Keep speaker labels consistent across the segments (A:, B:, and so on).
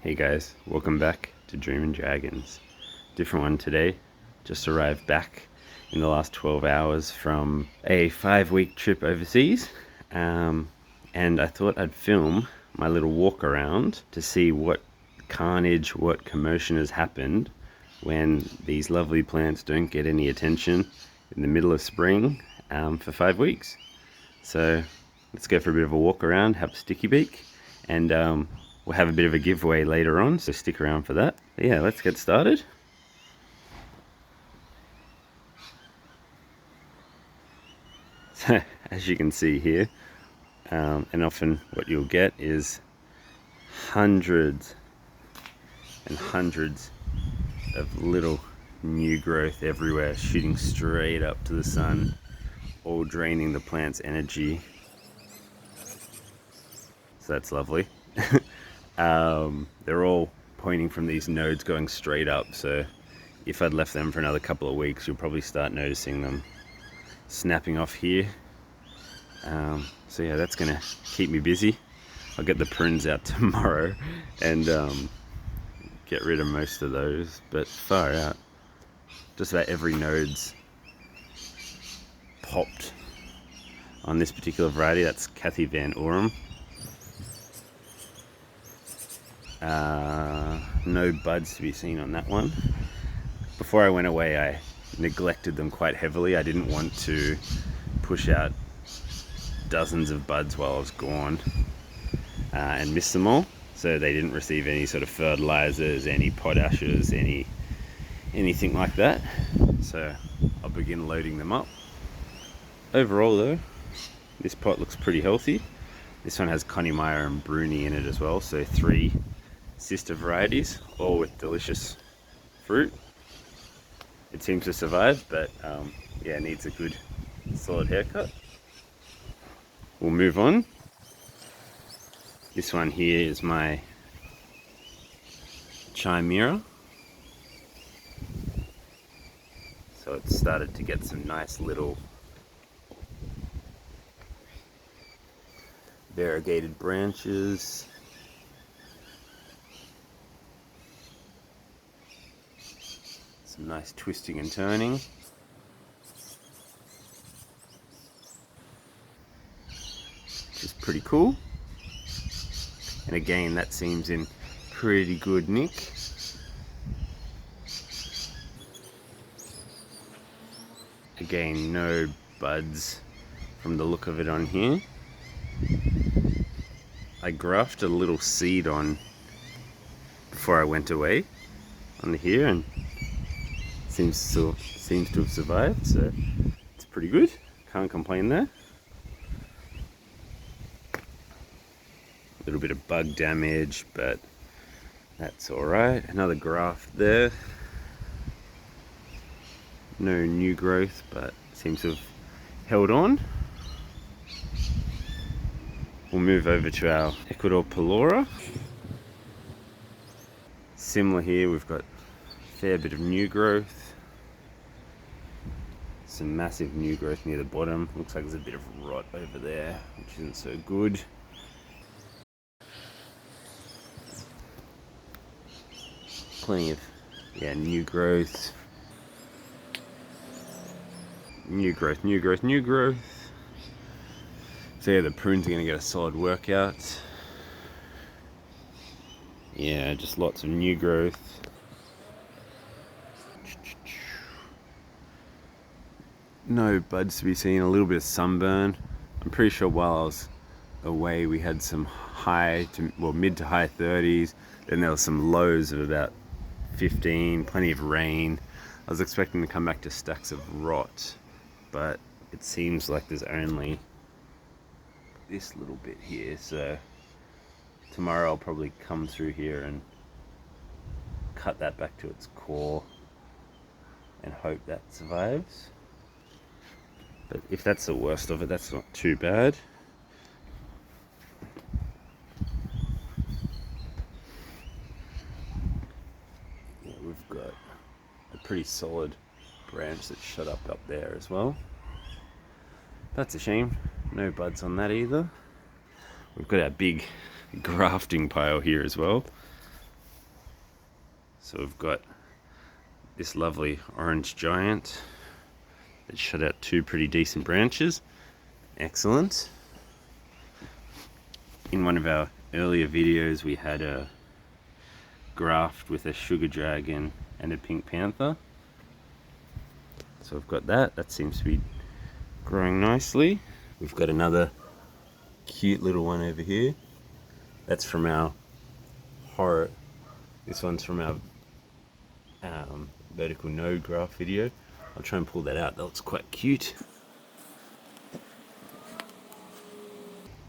A: Hey guys, welcome back to Dreamin' Dragons. Different one today. Just arrived back in the last 12 hours from a 5-week trip overseas. And I thought I'd film my little walk around to see what carnage, what commotion has happened when these lovely plants don't get any attention in the middle of spring for 5 weeks. So let's go for a bit of a walk around, have a sticky beak, and we'll have a bit of a giveaway later on, so stick around for that. But yeah, let's get started. So, as you can see here, and often what you'll get is hundreds and hundreds of little new growth everywhere, shooting straight up to the sun, all draining the plant's energy. So that's lovely. They're all pointing from these nodes going straight up, so if I'd left them for another couple of weeks, you'll probably start noticing them snapping off here. So yeah, that's gonna keep me busy. I'll get the prunes out tomorrow and get rid of most of those, but far out, just about every node's popped on this particular variety. That's Cathy Van Orum. No buds to be seen on that one. Before I went away, I neglected them quite heavily. I didn't want to push out dozens of buds while I was gone and miss them all, so they didn't receive any sort of fertilizers, any potashes, anything like that. So I'll begin loading them up. Overall though, this pot looks pretty healthy. This one has Connemara and Bruni in it as well, so 3 sister varieties, all with delicious fruit. It seems to survive, but yeah, it needs a good solid haircut. We'll move on. This one here is my Chimera. So it's started to get some nice little variegated branches. Some nice twisting and turning. Which is pretty cool. And again, that seems in pretty good nick. Again, no buds from the look of it on here. I grafted a little seed on before I went away on here, and seems to have survived, so it's pretty good. Can't complain there. A little bit of bug damage, but that's alright. Another graft there. No new growth, but seems to have held on. We'll move over to our Ecuador Pelora. Similar here, we've got a fair bit of new growth. Some massive new growth near the bottom. Looks like there's a bit of rot over there, which isn't so good. Plenty of, yeah, new growth. New growth, new growth, new growth. So yeah, the prunes are going to get a solid workout. Yeah, just lots of new growth. No buds to be seen, a little bit of sunburn. I'm pretty sure while I was away we had some mid to high 30s. Then there was some lows of about 15, plenty of rain. I was expecting to come back to stacks of rot, but it seems like there's only this little bit here, so tomorrow I'll probably come through here and cut that back to its core and hope that survives. But if that's the worst of it, that's not too bad. Yeah, we've got a pretty solid branch that's shot up there as well. That's a shame. No buds on that either. We've got our big grafting pile here as well. So we've got this lovely orange giant that shot out two pretty decent branches. Excellent. In one of our earlier videos we had a graft with a sugar dragon and a pink panther. So we've got that. That seems to be growing nicely. We've got another cute little one over here. That's from our horror. This one's from our vertical node graft video. I'll try and pull that out. That looks quite cute.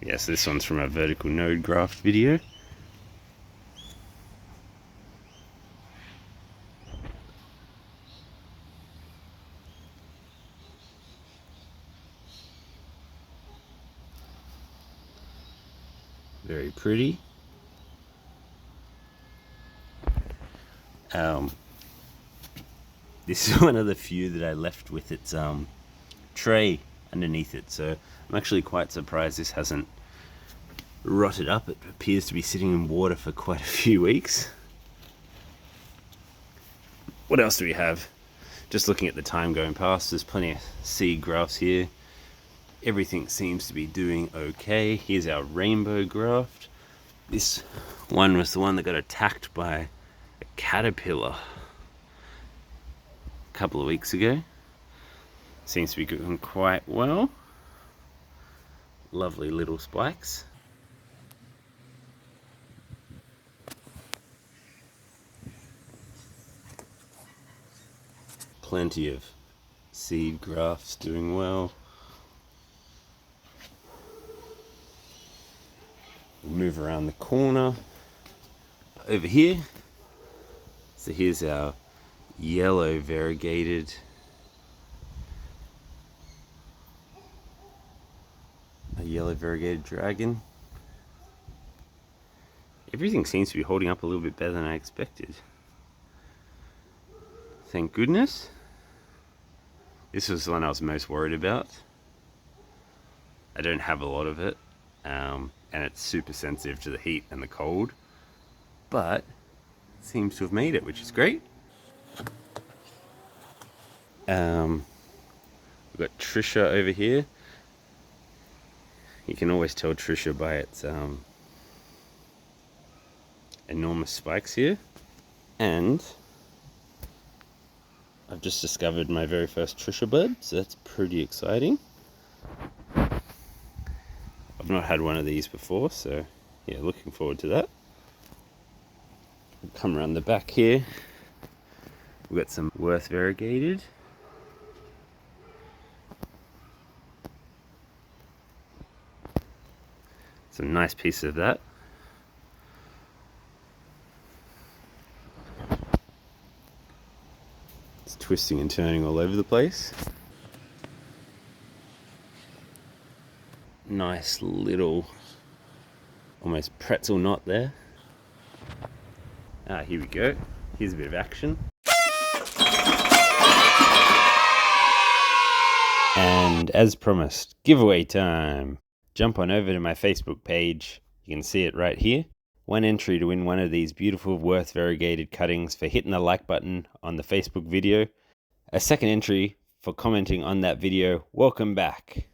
A: Yes, this one's from our vertical node graft video. Very pretty. This is one of the few that I left with its tray underneath it, so I'm actually quite surprised this hasn't rotted up. It appears to be sitting in water for quite a few weeks. What else do we have? Just looking at the time going past, there's plenty of seed grafts here. Everything seems to be doing okay. Here's our rainbow graft. This one was the one that got attacked by a caterpillar a couple of weeks ago. Seems to be going quite well. Lovely little spikes. Plenty of seed grafts doing well. We'll move around the corner over here. So here's our yellow variegated dragon. Everything seems to be holding up a little bit better than I expected. Thank goodness. This was the one I was most worried about. I don't have a lot of it, and it's super sensitive to the heat and the cold, but it seems to have made it, which is great. We've got Trisha over here. You can always tell Trisha by its enormous spikes here. And I've just discovered my very first Trisha bud, so that's pretty exciting. I've not had one of these before, so yeah, looking forward to that. We'll come around the back here. We've got some Worth variegated. Some nice pieces of that. It's twisting and turning all over the place. Nice little, almost pretzel knot there. Here we go. Here's a bit of action. And as promised, giveaway time. Jump on over to my Facebook page. You can see it right here. One entry to win one of these beautiful Worth variegated cuttings for hitting the like button on the Facebook video. A second entry for commenting on that video. Welcome back.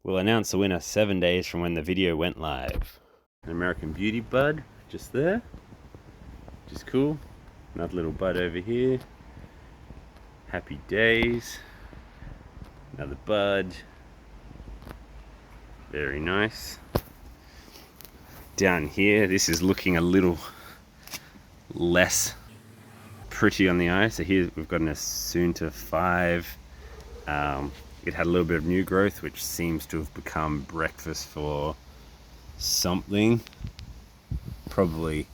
A: We'll announce the winner 7 days from when the video went live. An American Beauty bud just there, which is cool. Another little bud over here. Happy days. Another bud. Very nice. Down here, this is looking a little less pretty on the eye. So here we've got an Asunta 5. It had a little bit of new growth, which seems to have become breakfast for something. Probably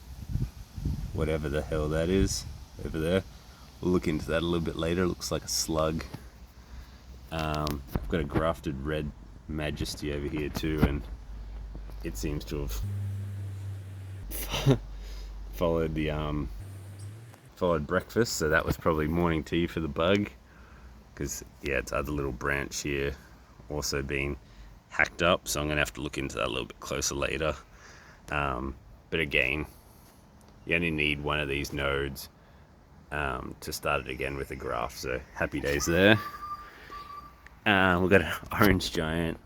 A: whatever the hell that is over there. We'll look into that a little bit later. It looks like a slug. I've got a grafted red Majesty over here too, and it seems to have followed breakfast, so that was probably morning tea for the bug, because yeah, its other little branch here also been hacked up, so I'm gonna have to look into that a little bit closer later. But again, you only need one of these nodes to start it again with a graft. So happy days there. We've got an orange giant,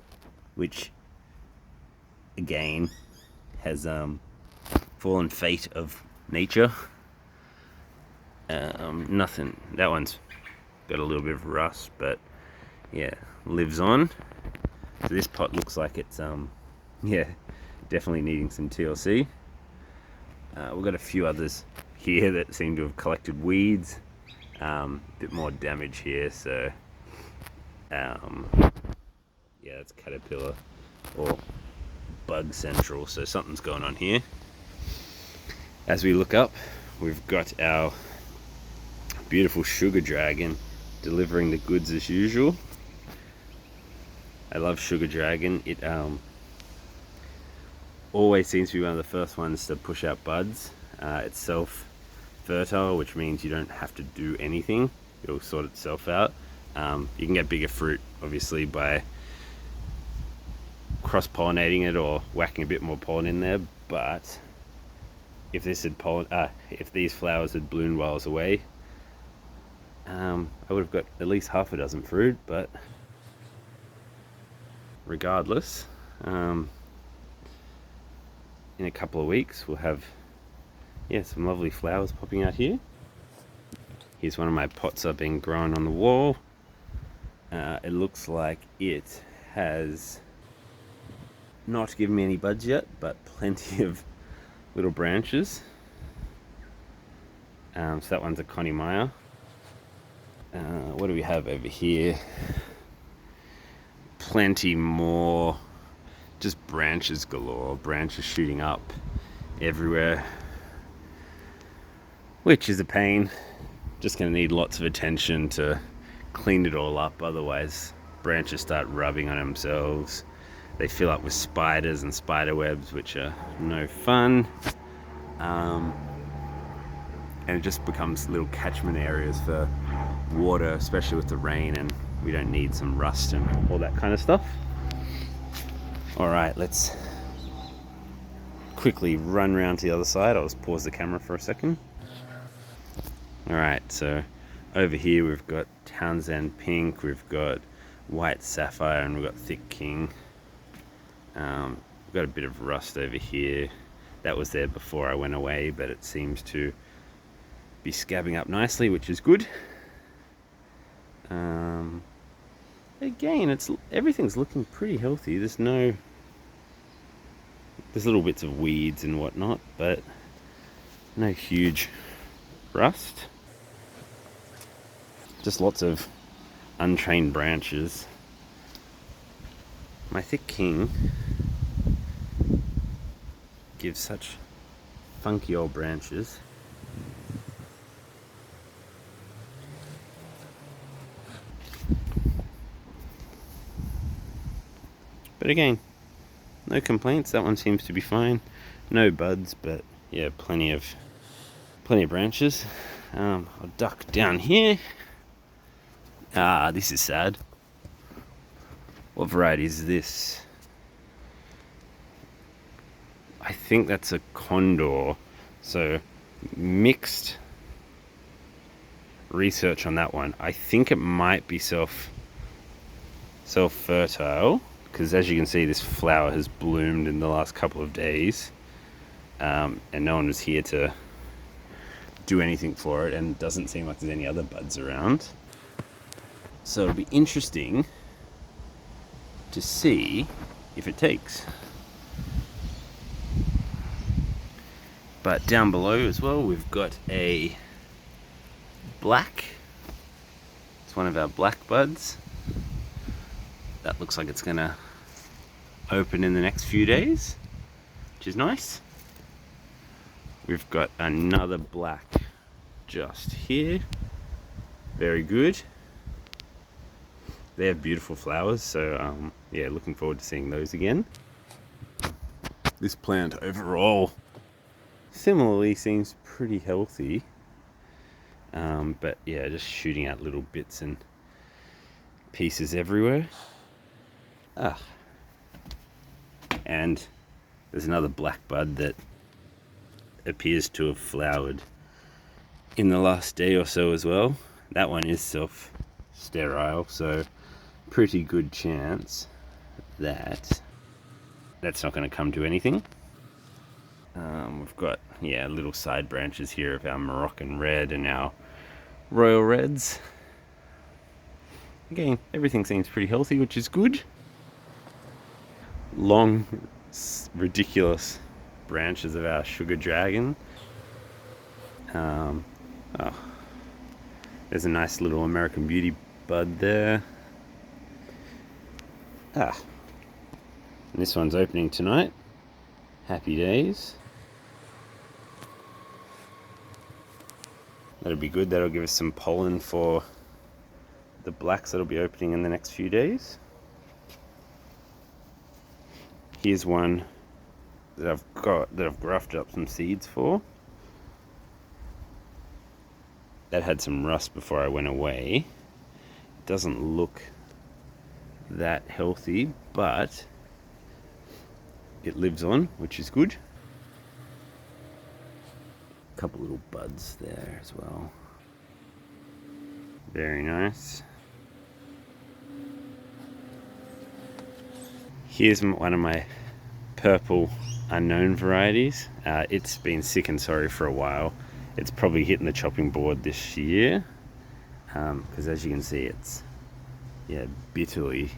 A: which again has fallen fate of nature. Nothing. That one's got a little bit of rust, but yeah, lives on. So this pot looks like it's yeah, definitely needing some TLC. We've got a few others here that seem to have collected weeds. A bit more damage here, so yeah, it's caterpillar or bug central, so something's going on here. As we look up, we've got our beautiful sugar dragon delivering the goods as usual. I love sugar dragon. It always seems to be one of the first ones to push out buds. It's self-fertile, which means you don't have to do anything. It'll sort itself out. You can get bigger fruit, obviously, by cross-pollinating it or whacking a bit more pollen in there. But if if these flowers had bloomed while I was away, I would have got at least half a dozen fruit. But regardless, in a couple of weeks we'll have some lovely flowers popping out here. Here's one of my pots I've been growing on the wall. It looks like it has not given me any buds yet, but plenty of little branches. So that one's a Connie Meyer. What do we have over here? Plenty more, just branches galore, branches shooting up everywhere, which is a pain. Just going to need lots of attention to clean it all up, otherwise branches start rubbing on themselves. They fill up with spiders and spider webs, which are no fun. And it just becomes little catchment areas for water, especially with the rain, and we don't need some rust and all that kind of stuff. All right, let's quickly run around to the other side. I'll just pause the camera for a second. All right, so over here we've got Townsend Pink, we've got White Sapphire, and we've got Thick King. We've got a bit of rust over here. That was there before I went away, but it seems to be scabbing up nicely, which is good. Again, everything's looking pretty healthy. There's little bits of weeds and whatnot, but no huge rust. Just lots of untrained branches. My Thick King gives such funky old branches. But again, no complaints. That one seems to be fine. No buds, but yeah, plenty of branches. I'll duck down here. This is sad. What variety is this? I think that's a Condor. So mixed research on that one. I think it might be self-fertile, because as you can see, this flower has bloomed in the last couple of days, and no one was here to do anything for it, and it doesn't seem like there's any other buds around. So it'll be interesting to see if it takes. But down below as well, we've got a black. It's one of our black buds. That looks like it's gonna open in the next few days, which is nice. We've got another black just here. Very good. They have beautiful flowers, so yeah, looking forward to seeing those again. This plant overall similarly seems pretty healthy, but yeah, just shooting out little bits and pieces everywhere. And there's another black bud that appears to have flowered in the last day or so as well. That one is self-sterile, so pretty good chance that that's not going to come to anything. We've got, yeah, little side branches here of our Moroccan red and our royal reds. Again, everything seems pretty healthy, which is good. Long, ridiculous branches of our sugar dragon. Oh, there's a nice little American beauty bud there. And this one's opening tonight. Happy days. That'll be good. That'll give us some pollen for the blacks that'll be opening in the next few days. Here's one that I've grafted up some seeds for. That had some rust before I went away. It doesn't look that healthy, but it lives on, which is good. A couple little buds there as well. Very nice. Here's one of my purple unknown varieties. It's been sick and sorry for a while. It's probably hitting the chopping board this year, because as you can see, it's bitterly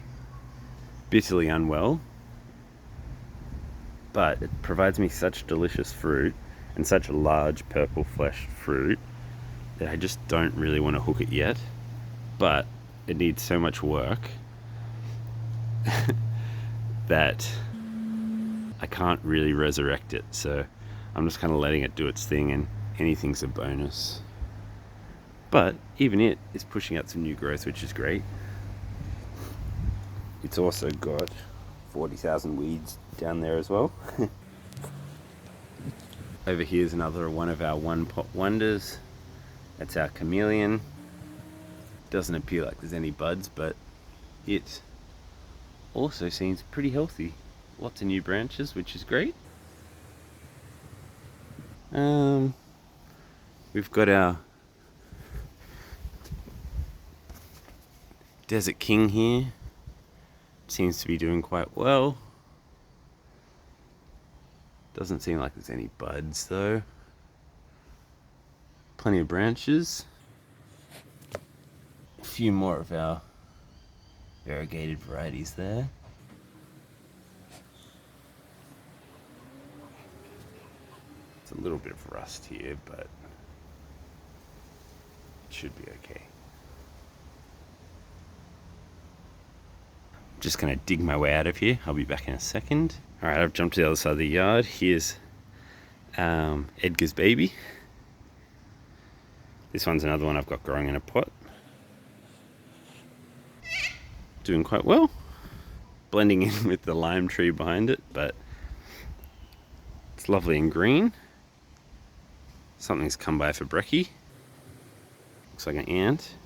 A: unwell. But it provides me such delicious fruit and such a large purple fleshed fruit that I just don't really want to hook it yet. But it needs so much work that I can't really resurrect it. So I'm just kind of letting it do its thing, and anything's a bonus. But even it is pushing out some new growth, which is great. It's also got 40,000 weeds down there as well. Over here's another one of our one pot wonders. That's our chameleon. Doesn't appear like there's any buds, but it also seems pretty healthy. Lots of new branches, which is great. We've got our Desert King here. Seems to be doing quite well. Doesn't seem like there's any buds though. Plenty of branches. A few more of our variegated varieties there. It's a little bit of rust here, but it should be okay. Just gonna dig my way out of here. I'll be back in a second. All right, I've jumped to the other side of the yard. Here's Edgar's baby. This one's another one I've got growing in a pot. Doing quite well. Blending in with the lime tree behind it, but it's lovely and green. Something's come by for brekkie. Looks like an ant.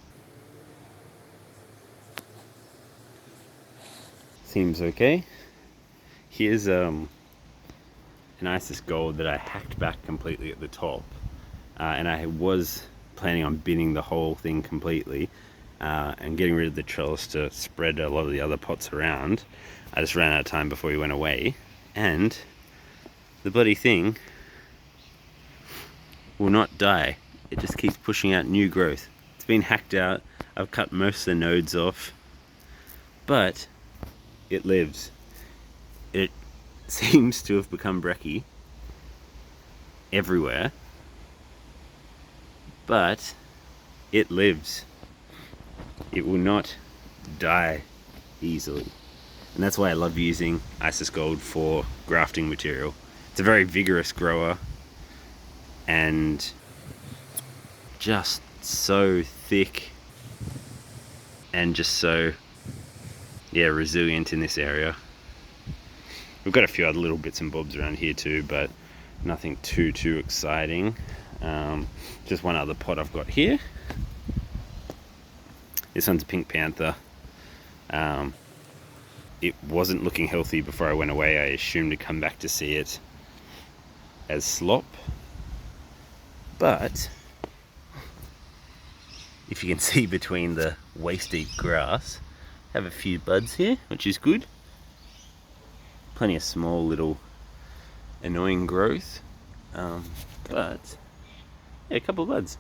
A: Seems okay. Here's an Isis gold that I hacked back completely at the top, and I was planning on binning the whole thing completely and getting rid of the trellis to spread a lot of the other pots around. I just ran out of time before we went away, and the bloody thing will not die. It just keeps pushing out new growth. It's been hacked out. I've cut most of the nodes off, but it lives. It seems to have become brekkie everywhere, but it lives. It will not die easily. And that's why I love using Isis Gold for grafting material. It's a very vigorous grower and just so thick and just so resilient in this area. We've got a few other little bits and bobs around here too, but nothing too exciting. Just one other pot I've got here. This one's a Pink Panther. It wasn't looking healthy before I went away. I assumed to come back to see it as slop, but if you can see between the waist-deep grass, have a few buds here, which is good. Plenty of small little annoying growth, but yeah, a couple of buds.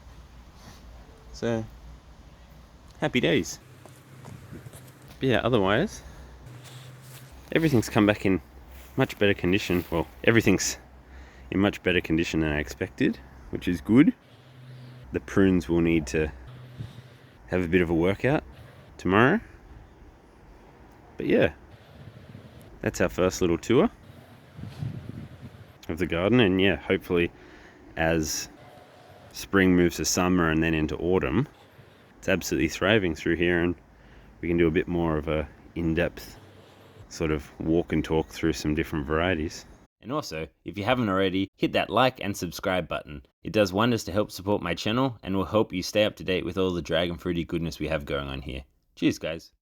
A: So happy days. But yeah, otherwise everything's come back in much better condition. Well, everything's in much better condition than I expected, which is good. The prunes will need to have a bit of a workout tomorrow. But yeah, that's our first little tour of the garden. And yeah, hopefully as spring moves to summer and then into autumn, it's absolutely thriving through here, and we can do a bit more of a in-depth sort of walk and talk through some different varieties. And also, if you haven't already, hit that like and subscribe button. It does wonders to help support my channel and will help you stay up to date with all the dragon fruity goodness we have going on here. Cheers, guys.